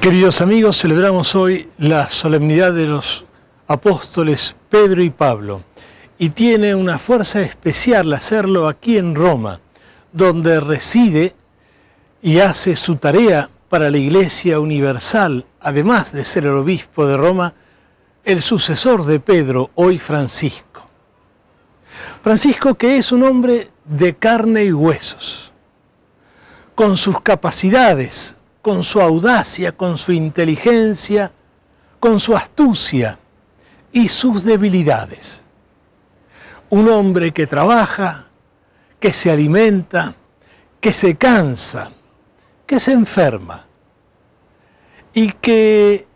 Queridos amigos, celebramos hoy la solemnidad de los apóstoles Pedro y Pablo, y tiene una fuerza especial hacerlo aquí en Roma, donde reside y hace su tarea para la Iglesia Universal, además de ser el obispo de Roma, el sucesor de Pedro, hoy Francisco. Francisco, que es un hombre de carne y huesos, con sus capacidades, con su audacia, con su inteligencia, con su astucia y sus debilidades. Un hombre que trabaja, que se alimenta, que se cansa, que se enferma, y que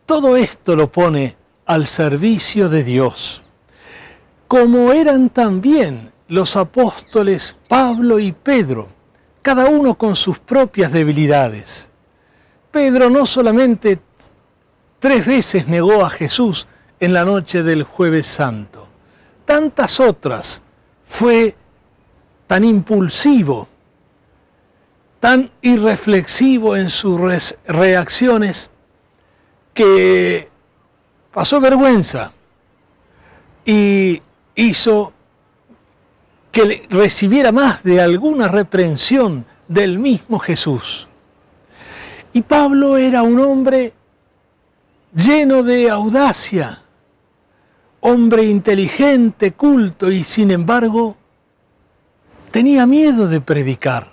todo esto lo pone al servicio de Dios, como eran también los apóstoles Pablo y Pedro, cada uno con sus propias debilidades. Pedro no solamente 3 veces negó a Jesús en la noche del Jueves Santo, tantas otras fue tan impulsivo, tan irreflexivo en sus reacciones, que pasó vergüenza y hizo que recibiera más de alguna reprensión del mismo Jesús. Y Pablo era un hombre lleno de audacia, hombre inteligente, culto, y sin embargo tenía miedo de predicar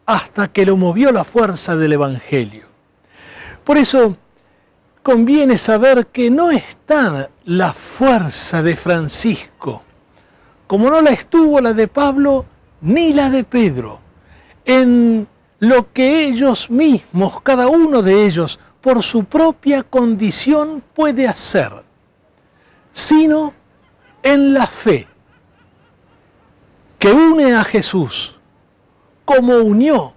hasta que lo movió la fuerza del Evangelio. Por eso conviene saber que no está la fuerza de Francisco, como no la estuvo la de Pablo ni la de Pedro, en lo que ellos mismos, cada uno de ellos, por su propia condición puede hacer, sino en la fe que une a Jesús, como unió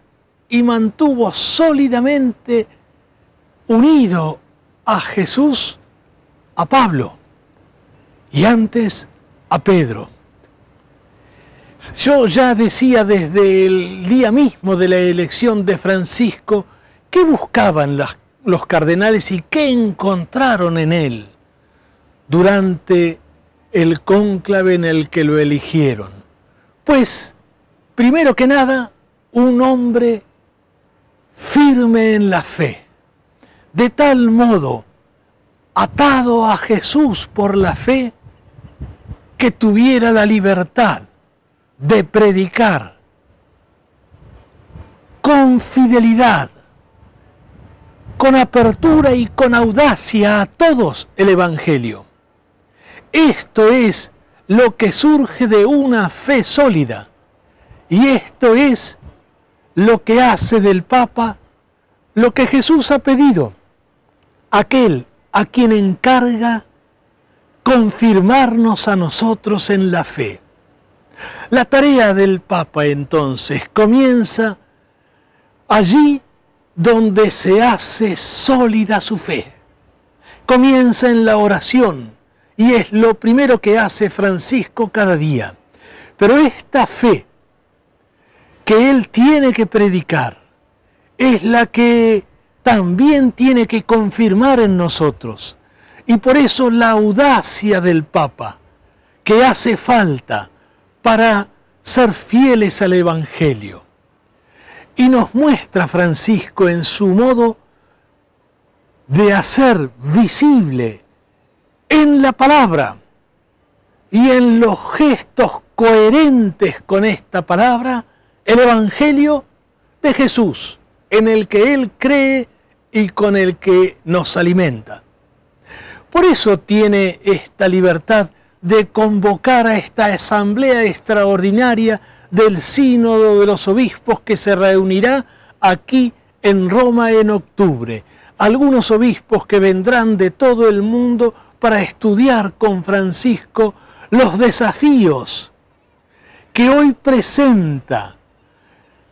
y mantuvo sólidamente unido a Jesús a Pablo y antes a Pedro. Yo ya decía desde el día mismo de la elección de Francisco qué buscaban los cardenales y qué encontraron en él durante el cónclave en el que lo eligieron. Pues, primero que nada, un hombre firme en la fe, de tal modo atado a Jesús por la fe, que tuviera la libertad de predicar con fidelidad, con apertura y con audacia a todos el Evangelio. Esto es lo que surge de una fe sólida, y esto es lo que hace del Papa lo que Jesús ha pedido, aquel a quien encarga confirmarnos a nosotros en la fe. La tarea del Papa entonces comienza allí donde se hace sólida su fe. Comienza en la oración, y es lo primero que hace Francisco cada día. Pero esta fe que él tiene que predicar es la que también tiene que confirmar en nosotros. Y por eso la audacia del Papa, que hace falta para ser fieles al Evangelio. Y nos muestra Francisco en su modo de hacer visible en la palabra y en los gestos coherentes con esta palabra el Evangelio de Jesús, en el que Él cree y con el que nos alimenta. Por eso tiene esta libertad de convocar a esta asamblea extraordinaria del Sínodo de los Obispos que se reunirá aquí en Roma en octubre. Algunos obispos que vendrán de todo el mundo para estudiar con Francisco los desafíos que hoy presenta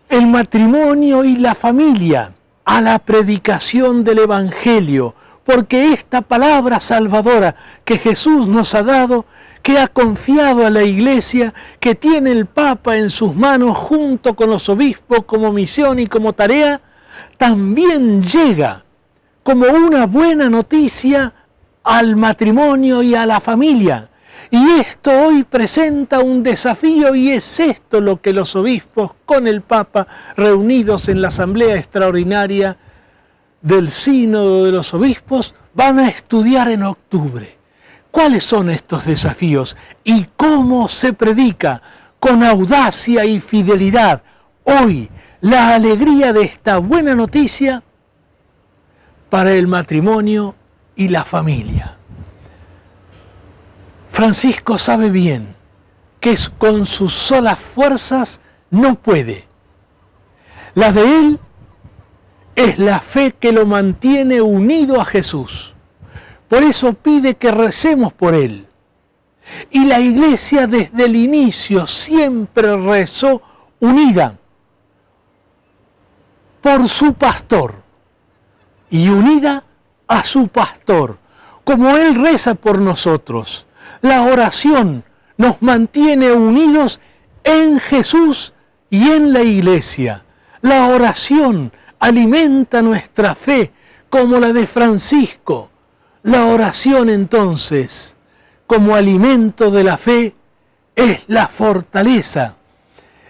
el matrimonio y la familia a la predicación del Evangelio, porque esta palabra salvadora que Jesús nos ha dado, que ha confiado a la Iglesia, que tiene el Papa en sus manos junto con los obispos como misión y como tarea, también llega como una buena noticia al matrimonio y a la familia. Y esto hoy presenta un desafío, y es esto lo que los obispos con el Papa, reunidos en la Asamblea Extraordinaria del Sínodo de los Obispos, van a estudiar en octubre. ¿Cuáles son estos desafíos y cómo se predica con audacia y fidelidad hoy la alegría de esta buena noticia para el matrimonio y la familia? Francisco sabe bien que con sus solas fuerzas no puede. La de él es la fe que lo mantiene unido a Jesús. Por eso pide que recemos por él. Y la Iglesia desde el inicio siempre rezó unida por su pastor y unida a su pastor, como él reza por nosotros. La oración nos mantiene unidos en Jesús y en la Iglesia. La oración alimenta nuestra fe como la de Francisco. La oración entonces, como alimento de la fe, es la fortaleza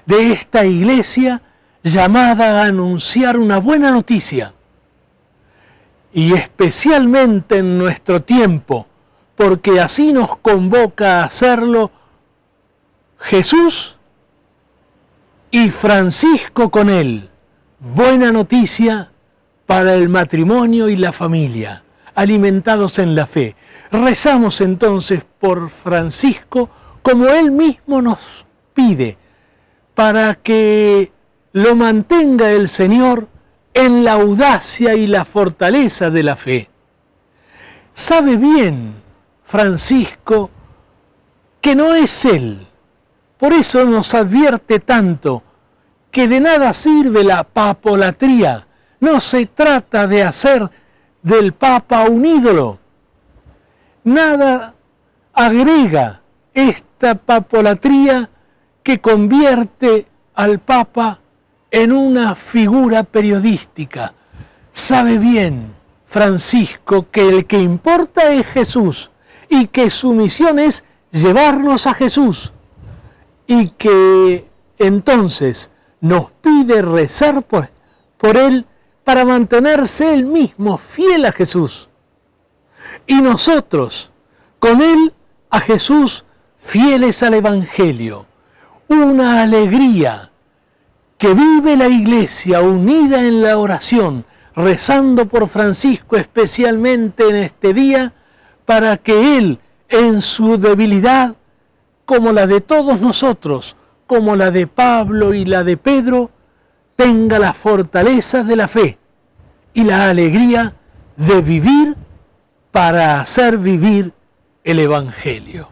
de esta Iglesia llamada a anunciar una buena noticia. Y especialmente en nuestro tiempo, porque así nos convoca a hacerlo Jesús y Francisco con él. Buena noticia para el matrimonio y la familia, alimentados en la fe. Rezamos entonces por Francisco como él mismo nos pide, para que lo mantenga el Señor en la audacia y la fortaleza de la fe. Sabe bien Francisco que no es él. Por eso nos advierte tanto que de nada sirve la papolatría. No se trata de hacer del Papa un ídolo. Nada agrega esta papolatría que convierte al Papa en una figura periodística. Sabe bien Francisco que el que importa es Jesús, y que su misión es llevarnos a Jesús, y que entonces nos pide rezar por él para mantenerse él mismo fiel a Jesús. Y nosotros, con él, a Jesús, fieles al Evangelio. Una alegría que vive la Iglesia unida en la oración, rezando por Francisco especialmente en este día, para que él, en su debilidad, como la de todos nosotros, como la de Pablo y la de Pedro, tenga la fortaleza de la fe y la alegría de vivir para hacer vivir el Evangelio.